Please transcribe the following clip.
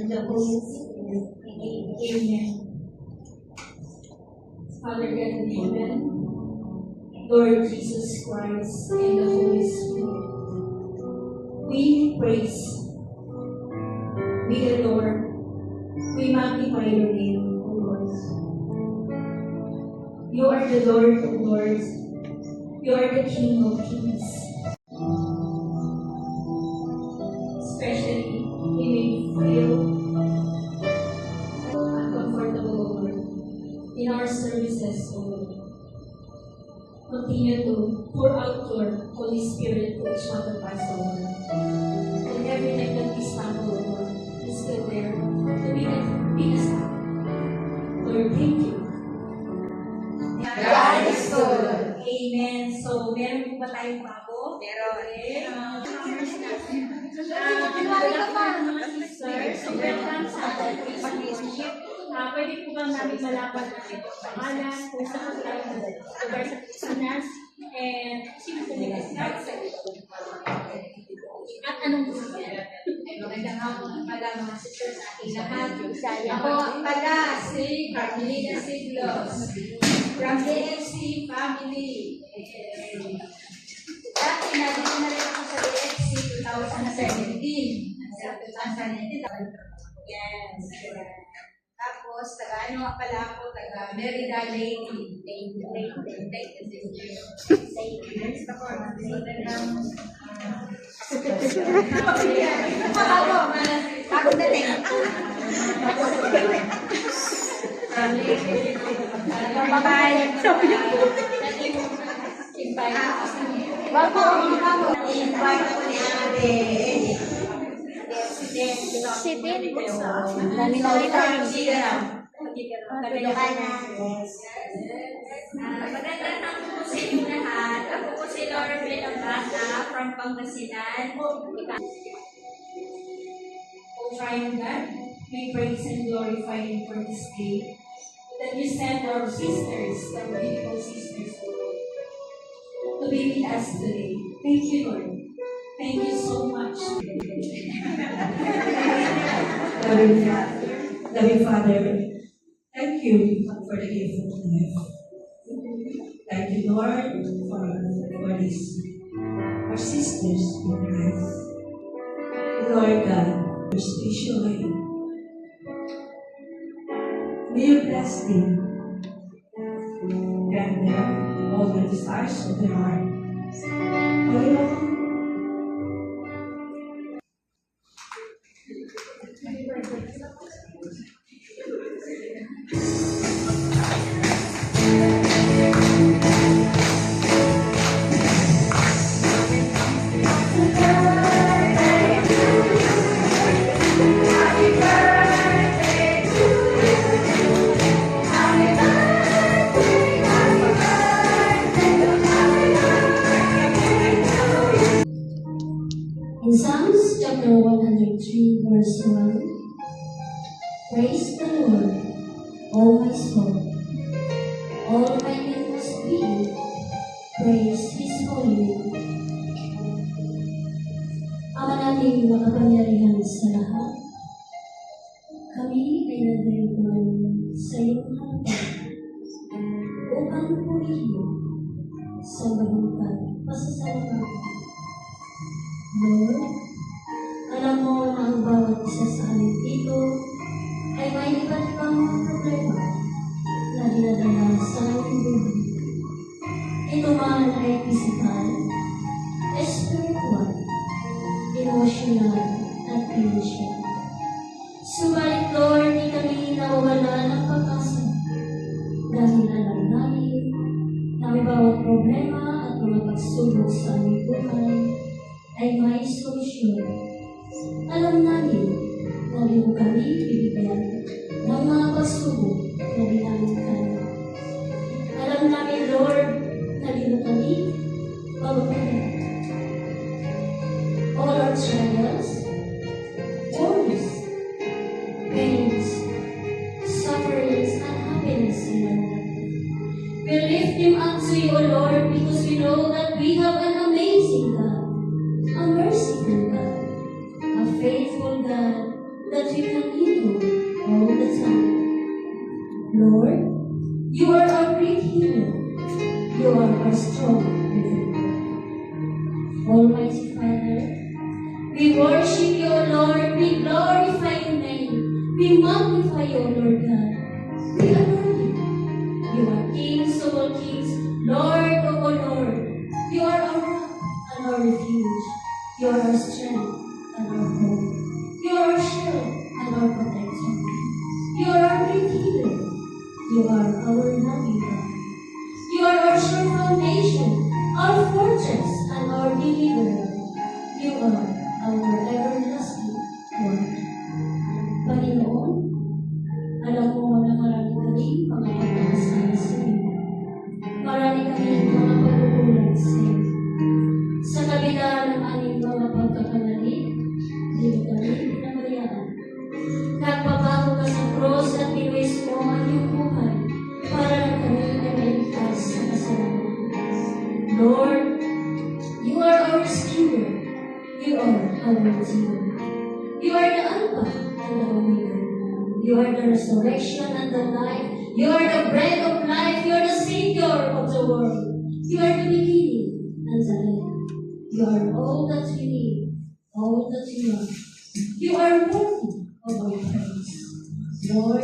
and the Holy Spirit. Amen. Father God in heaven, Lord Jesus Christ and the Holy Spirit, we praise, we adore, we magnify your name, O Lord. You are the Lord of Lords, you are the King of Kings. Especially, we may feel uncomfortable, Lord, in our services, O Lord. Continue to pour out your Holy Spirit to each one of us, O Lord. And every time that we stumble, O Lord, you're still there to pick us up. Lord, thank you. God is good. Amen. So, meron po ba tayong bago? Meron. Okay. Mga sisters, so welcome sa ating worship. Pwede po ba namin malaman ang itong pangalan, kung saan tayo lugar sa Pilipinas, and sino po nila sa at anong gusto niya? Magandang hapon pala mga sisters sa ating lahat. Ako pala si Carmelina Siglos from the DFC family. Dati nandito na rin ako sa DFC 2017. Yes. Tapos, taga-ano nga pala ako, taga-Merida Lady. Bago dating. Bye-bye. Invite ko ni Ate Si Din. Dami na ulit Magandang hapon po sa inyo lahat. Ako po si Laura Belabata from Pangasinan. O triune God, may praise and glorify you for this day, that you send our sisters, our beautiful sisters, O Lord, to be with us today. Thank you, Lord. Thank you so much. Loving Father, thank you for the gift of life. Thank you, Lord, for this, our sisters in Christ. Lord God, especially, may you bless them, grant them all the desires of their heart. Panginoon, In Psalms chapter 103, verse 1, praise the Lord, O my soul. All my inmost being, praise His holy name. Ama nating makapangyarihan sa lahat, kami ay nadarituan sa iyong harapan upang purihin sa bagong pasasalamat. Lord, alam mo na ang bawat isa sa amin dito ay may iba't ibang problema na dinadala sa aming buhay. Ito man ay physical, spiritual, emotional, at financial. Subalit, Lord, di kami nawawala ng pag-asa dahil alam namin na may bawat problema at mga pagsubok sa aming buhay ay may solusyon. Alam namin na di mo kami bibigyan ng mga pagsubok na di namin kaya. Alam namin, Lord, na di mo kami pagpapalit. All our trials, worries, pains, sufferings, and happiness in our life, we lift them up to you, O Lord, because we know that we have an amazing God, a merciful God, a faithful God that we can need of all the time. Lord, you are our great healer. You are our strong defender. Almighty Father, we worship you, O Lord. We glorify your name. We magnify you, O Lord God. We adore you. You are kings of all kings, Lord of all lords. You are our rock and our refuge. You are our strength and our hope. You are our shield and our protection. You are our great healer. You are our loving God. You are our sure foundation, our fortress, and our deliverer. You are our everlasting God. Panginoon, alam mo na marami kaming mga pagkakasala sa iyo. Marami kaming mga pagkukulang sa iyo. Sa kabila ng aming mga pagkakamali, hindi mo kami pinabayaan. Nagpabago ka sa cross at binuwis mo ang iyong buhay para na kami ay maligtas sa kasalanan. Lord, you are our rescuer. You are our Redeemer. You are the Alpha and the Omega. You are the resurrection and the life. You are the bread of life. You are the Savior of the world. You are the beginning and the end. You are all that we need, all that we want. You are worthy of our praise. Lord,